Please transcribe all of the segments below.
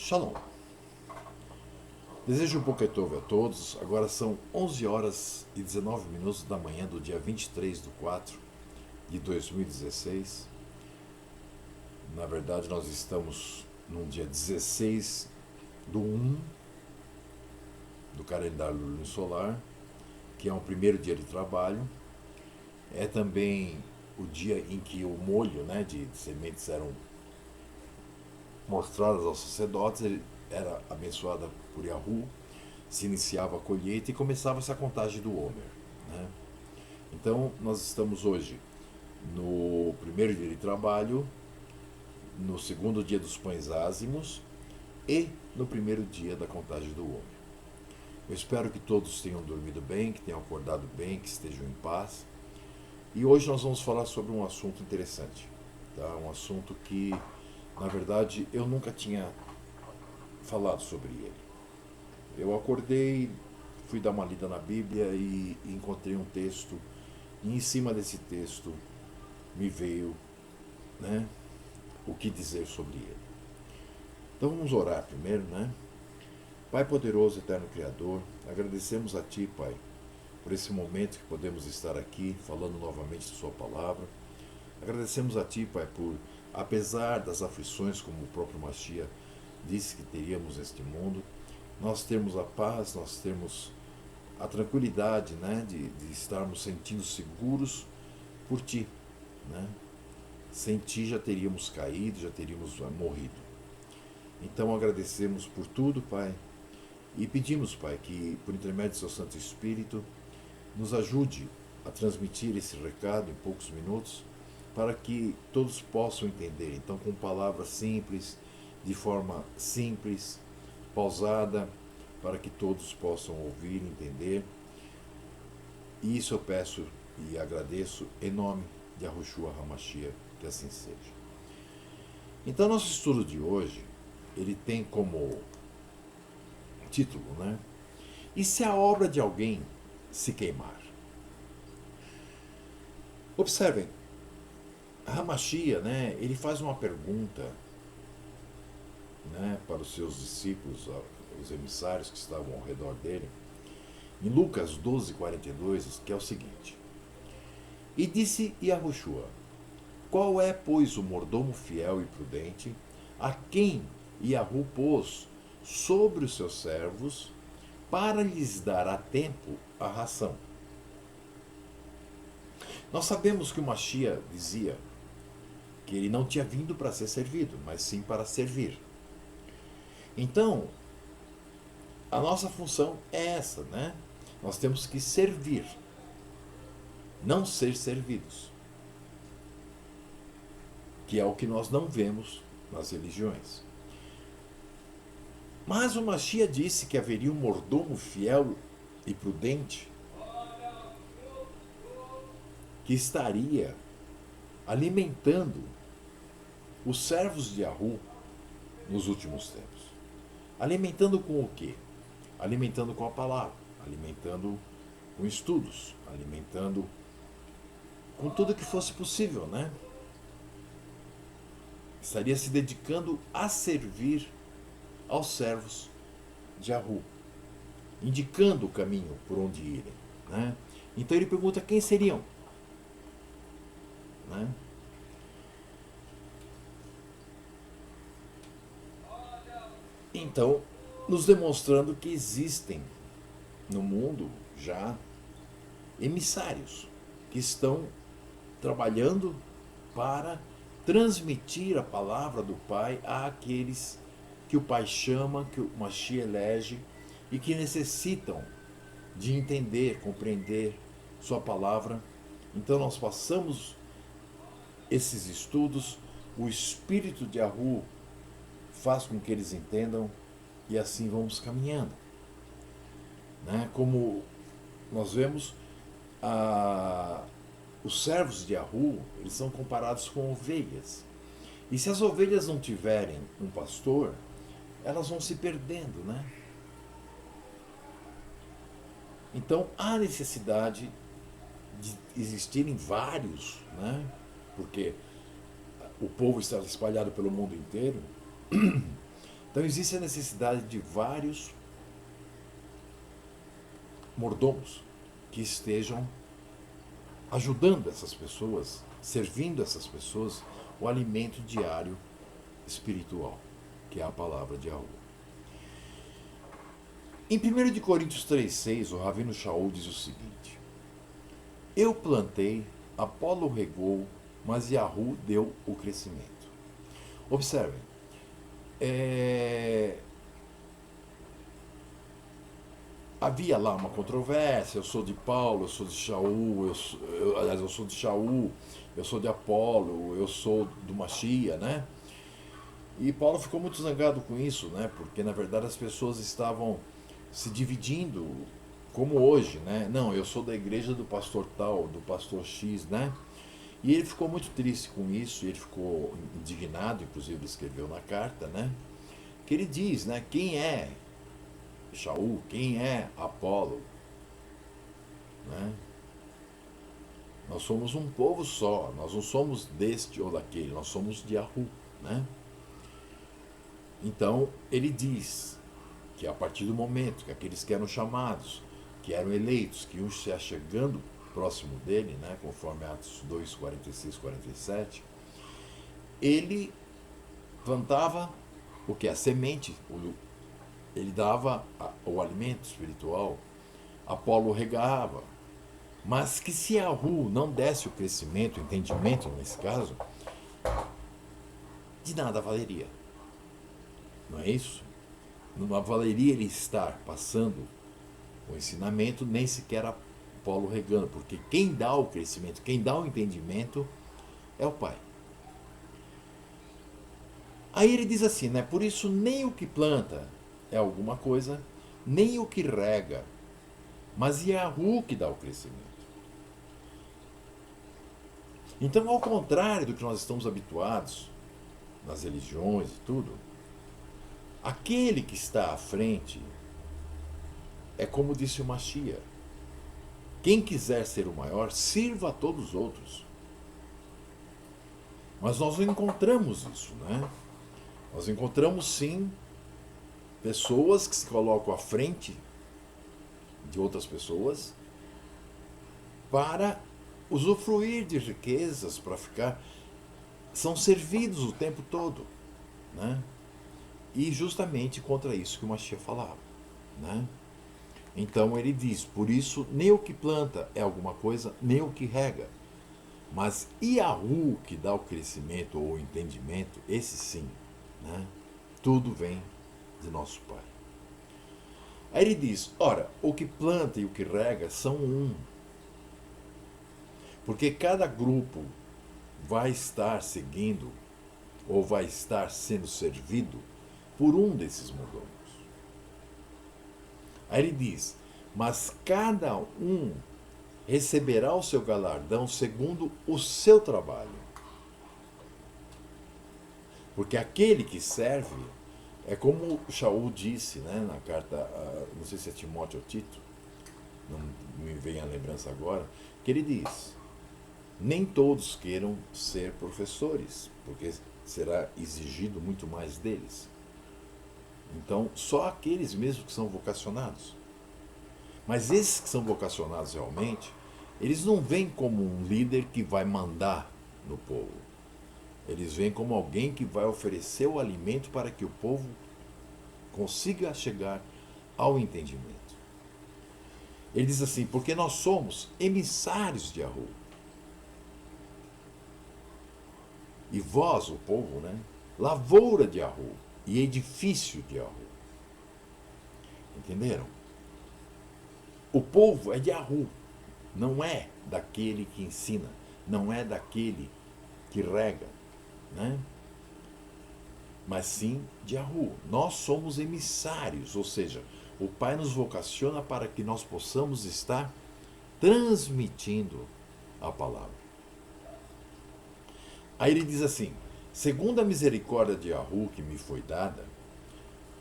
Shalom. Desejo um Boker Tov a todos. Agora são 11 horas e 19 minutos da manhã do dia 23/4 de 2016. Na verdade, nós estamos no dia 16/1 do calendário lunisolar, que é o primeiro dia de trabalho. É também o dia em que o molho, de sementes eram mostradas aos sacerdotes, ele era abençoada por Yahu, se iniciava a colheita e começava-se a contagem do Homer. Então, nós estamos hoje no primeiro dia de trabalho, no segundo dia dos pães ázimos e no primeiro dia da contagem do Homer. Eu espero que todos tenham dormido bem, que tenham acordado bem, que estejam em paz. E hoje nós vamos falar sobre um assunto interessante, um assunto que, na verdade, eu nunca tinha falado sobre ele. Eu acordei, fui dar uma lida na Bíblia e encontrei um texto, e em cima desse texto me veio o que dizer sobre ele. Então vamos orar primeiro, Pai poderoso, eterno Criador, agradecemos a Ti, Pai, por esse momento que podemos estar aqui falando novamente de Sua palavra. Agradecemos a Ti, Pai, por, apesar das aflições, como o próprio Mashiach disse que teríamos neste mundo, nós temos a paz, nós temos a tranquilidade, de estarmos sentindo seguros por Ti. Sem Ti já teríamos caído, já teríamos morrido. Então agradecemos por tudo, Pai, e pedimos, Pai, que por intermédio do Seu Santo Espírito nos ajude a transmitir esse recado em poucos minutos, para que todos possam entender. Então, com palavras simples, de forma simples, pausada, para que todos possam ouvir e entender. E isso eu peço e agradeço em nome de Yahushua HaMashiach, que assim seja. Então, nosso estudo de hoje, ele tem como título, E se a obra de alguém se queimar? Observem, HaMashiach, ele faz uma pergunta, para os seus discípulos, os emissários que estavam ao redor dele, em Lucas 12:42, que é o seguinte: E disse Yahushua: Qual é, pois, o mordomo fiel e prudente, a quem Yahu pôs sobre os seus servos, para lhes dar a tempo a ração? Nós sabemos que o Mashiach dizia que ele não tinha vindo para ser servido, mas sim para servir. Então, a nossa função é essa, Nós temos que servir, não ser servidos, que é o que nós não vemos nas religiões. Mas o Mashiach disse que haveria um mordomo fiel e prudente que estaria alimentando os servos de Yahu nos últimos tempos. Alimentando com o quê? Alimentando com a palavra, alimentando com estudos, alimentando com tudo que fosse possível, Estaria se dedicando a servir aos servos de Yahu, indicando o caminho por onde irem, Então ele pergunta quem seriam, Então, nos demonstrando que existem no mundo já emissários que estão trabalhando para transmitir a palavra do Pai àqueles que o Pai chama, que o Mashiach elege e que necessitam de entender, compreender sua palavra. Então nós passamos esses estudos, o Espírito de Yahu faz com que eles entendam e assim vamos caminhando. Como nós vemos, os servos de Yahu, eles são comparados com ovelhas. E se as ovelhas não tiverem um pastor, elas vão se perdendo, Então há necessidade de existirem vários, porque o povo está espalhado pelo mundo inteiro, Então existe a necessidade de vários mordomos que estejam ajudando essas pessoas, servindo essas pessoas o alimento diário espiritual, que é a palavra de Yahweh. Em 1 de Coríntios 3,6, o Ravino Shaul diz o seguinte: eu plantei, Apolo regou, mas Yahweh deu o crescimento. Observem, havia lá uma controvérsia, eu sou de Paulo, eu sou de Shaul, aliás, eu sou de Shaul, eu sou de Apolo, eu sou do Machia, né? E Paulo ficou muito zangado com isso, né? Porque na verdade as pessoas estavam se dividindo, como hoje, né? Não, eu sou da igreja do pastor tal, do pastor X, né? E ele ficou muito triste com isso, ele ficou indignado, inclusive ele escreveu na carta, né? Que ele diz, né? Quem é Shaul, quem é Apolo, né? Nós somos um povo só, nós não somos deste ou daquele, nós somos de Yahweh, né? Então ele diz que a partir do momento que aqueles que eram chamados, que eram eleitos, que iam se achegando próximo dele, né, conforme Atos 2, 46, 47, ele plantava o que? A semente, ele dava o alimento espiritual, Apolo regava, mas que se Yahweh não desse o crescimento, o entendimento nesse caso, de nada valeria. Não é isso? Não valeria ele estar passando o ensinamento, nem sequer Apolo regando, porque quem dá o crescimento, quem dá o entendimento é o Pai. Aí ele diz assim, né? Por isso nem o que planta é alguma coisa, nem o que rega, mas Yahweh que dá o crescimento. Então, ao contrário do que nós estamos habituados nas religiões e tudo, aquele que está à frente é como disse o Mashiach. Quem quiser ser o maior, sirva a todos os outros. Mas nós não encontramos isso, né? Nós encontramos sim pessoas que se colocam à frente de outras pessoas para usufruir de riquezas, para ficar... São servidos o tempo todo, né? E justamente contra isso que o Mashiach falava, né? Então ele diz, por isso nem o que planta é alguma coisa, nem o que rega, mas Yahweh que dá o crescimento ou o entendimento, esse sim, né? Tudo vem de nosso Pai. Aí ele diz, ora, o que planta e o que rega são um, porque cada grupo vai estar seguindo ou vai estar sendo servido por um desses mordomos. Aí ele diz, mas cada um receberá o seu galardão segundo o seu trabalho. Porque aquele que serve, é como Shaul disse, né, na carta, não sei se é Timóteo ou Tito, não me vem a lembrança agora, que ele diz, nem todos queiram ser professores, porque será exigido muito mais deles. Então, só aqueles mesmo que são vocacionados. Mas esses que são vocacionados realmente, eles não vêm como um líder que vai mandar no povo. Eles vêm como alguém que vai oferecer o alimento para que o povo consiga chegar ao entendimento. Ele diz assim, porque nós somos emissários de Yahweh. E vós, o povo, né? Lavoura de Yahweh e edifício de Yahweh. Entenderam? O povo é de Yahweh, não é daquele que ensina, não é daquele que rega, né? Mas sim de Yahweh. Nós somos emissários, ou seja, o Pai nos vocaciona para que nós possamos estar transmitindo a palavra. Aí ele diz assim, segundo a misericórdia de Yahweh que me foi dada,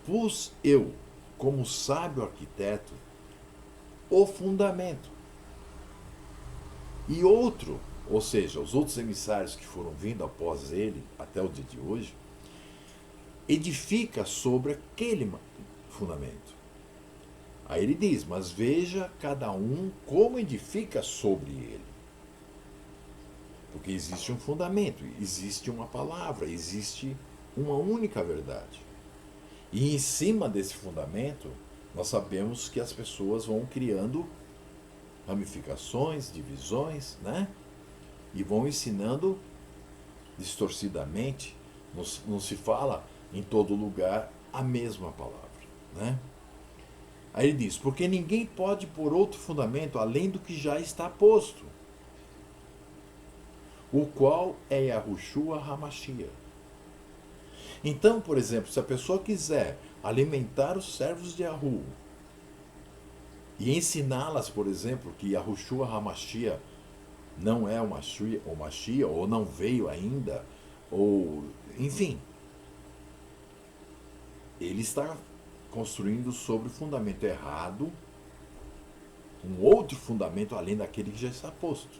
pus eu, como sábio arquiteto, o fundamento. E outro, ou seja, os outros emissários que foram vindo após ele, até o dia de hoje, edifica sobre aquele fundamento. Aí ele diz, mas veja cada um como edifica sobre ele. Porque existe um fundamento, existe uma palavra, existe uma única verdade. E em cima desse fundamento, nós sabemos que as pessoas vão criando ramificações, divisões, né? E vão ensinando distorcidamente. Não se fala em todo lugar a mesma palavra, né? Aí ele diz, porque ninguém pode pôr outro fundamento além do que já está posto, o qual é Yahushua HaMashiach. Então, por exemplo, se a pessoa quiser alimentar os servos de Yahu e ensiná-las, por exemplo, que Yahushua HaMashiach não é o Mashiach, ou não veio ainda, ou enfim, ele está construindo sobre o fundamento errado um outro fundamento além daquele que já está posto.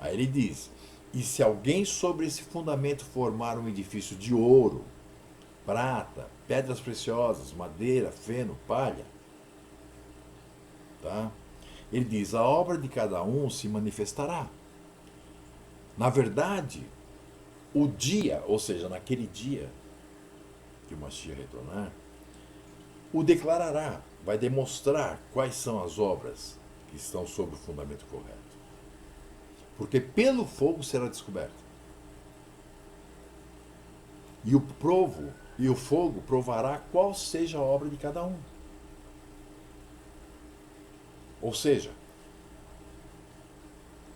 Aí ele diz, e se alguém sobre esse fundamento formar um edifício de ouro, prata, pedras preciosas, madeira, feno, palha, tá? Ele diz, a obra de cada um se manifestará. Na verdade, o dia, ou seja, naquele dia que o Mashiach retornar, o declarará, vai demonstrar quais são as obras que estão sob o fundamento correto. Porque pelo fogo será descoberto. E o fogo provará qual seja a obra de cada um. Ou seja,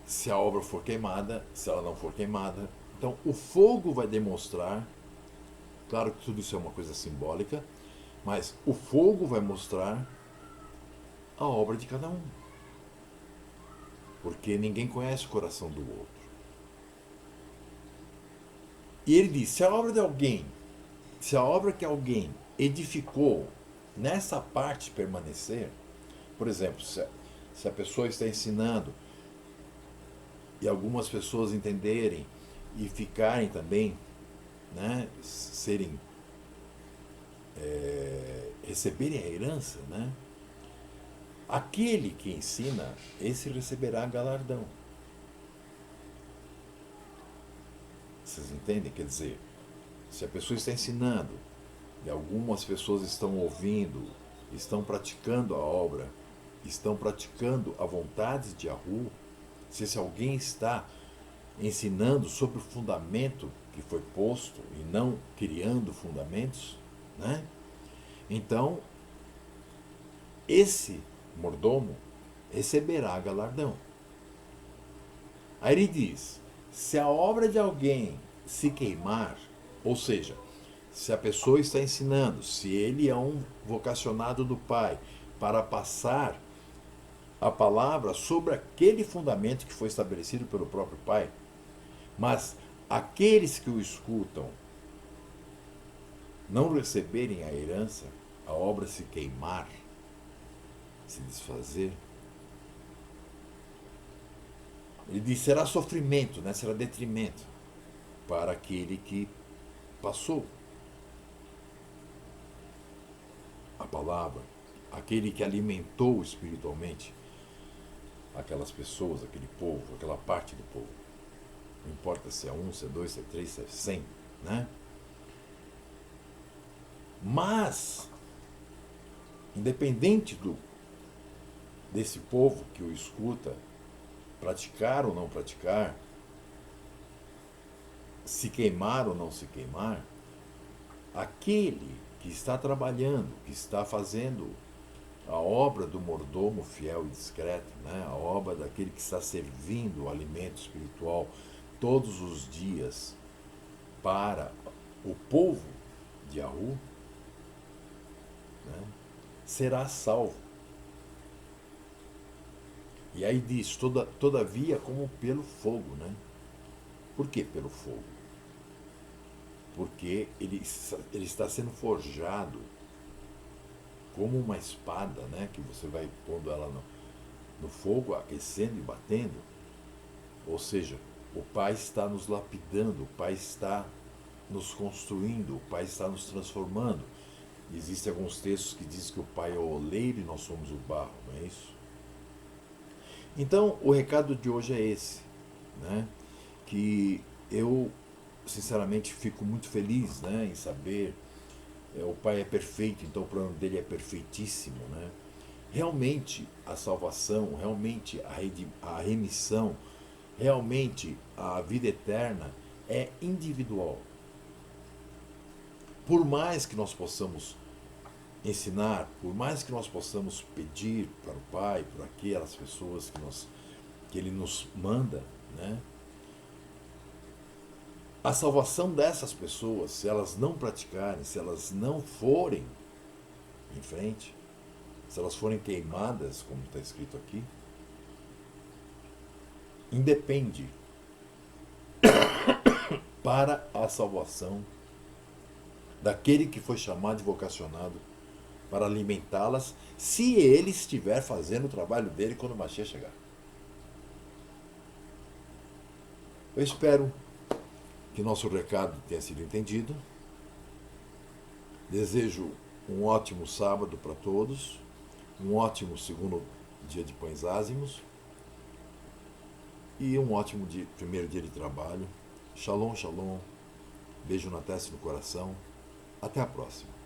se a obra for queimada, se ela não for queimada. Então o fogo vai demonstrar, claro que tudo isso é uma coisa simbólica, mas o fogo vai mostrar a obra de cada um. Porque ninguém conhece o coração do outro. E ele diz, se a obra que alguém edificou nessa parte permanecer, por exemplo, se a pessoa está ensinando e algumas pessoas entenderem e ficarem também, né, receberem a herança, né, aquele que ensina, esse receberá galardão. Vocês entendem? Quer dizer, se a pessoa está ensinando e algumas pessoas estão ouvindo, estão praticando a obra, estão praticando a vontade de Yahu, se alguém está ensinando sobre o fundamento que foi posto e não criando fundamentos, né? Então, esse mordomo receberá galardão. Aí ele diz, se a obra de alguém se queimar, ou seja, se a pessoa está ensinando, se ele é um vocacionado do Pai para passar a palavra sobre aquele fundamento que foi estabelecido pelo próprio Pai, mas aqueles que o escutam não receberem a herança, a obra se queimar, se desfazer, ele diz, será sofrimento, né? Será detrimento para aquele que passou a palavra, aquele que alimentou espiritualmente aquelas pessoas, aquele povo, aquela parte do povo. Não importa se é um, se é dois, se é três, se é 100, né? Mas, independente desse povo que o escuta, praticar ou não praticar, se queimar ou não se queimar, aquele que está trabalhando, que está fazendo a obra do mordomo fiel e discreto, né? A obra daquele que está servindo o alimento espiritual todos os dias para o povo de Yahu, né? Será salvo. E aí diz, todavia como pelo fogo, né? Por que pelo fogo? Porque ele está sendo forjado como uma espada, né? Que você vai pondo ela no fogo, aquecendo e batendo. Ou seja, o Pai está nos lapidando, o Pai está nos construindo, o Pai está nos transformando. Existem alguns textos que dizem que o Pai é o oleiro e nós somos o barro, não é isso? Então, o recado de hoje é esse, né? Que eu, sinceramente, fico muito feliz, né, em saber o Pai é perfeito, então o plano dele é perfeitíssimo, né? Realmente a salvação, realmente a remissão, realmente a vida eterna é individual. Por mais que nós possamos ensinar, por mais que nós possamos pedir para o Pai, por aquelas pessoas que Ele nos manda, né? A salvação dessas pessoas, se elas não praticarem, se elas não forem em frente, se elas forem queimadas, como está escrito aqui, independe para a salvação daquele que foi chamado e vocacionado para alimentá-las, se ele estiver fazendo o trabalho dele quando o Mashiach chegar. Eu espero que nosso recado tenha sido entendido. Desejo um ótimo sábado para todos, um ótimo segundo dia de pães ázimos e um ótimo primeiro dia de trabalho. Shalom, shalom. Beijo na testa e no coração. Até a próxima.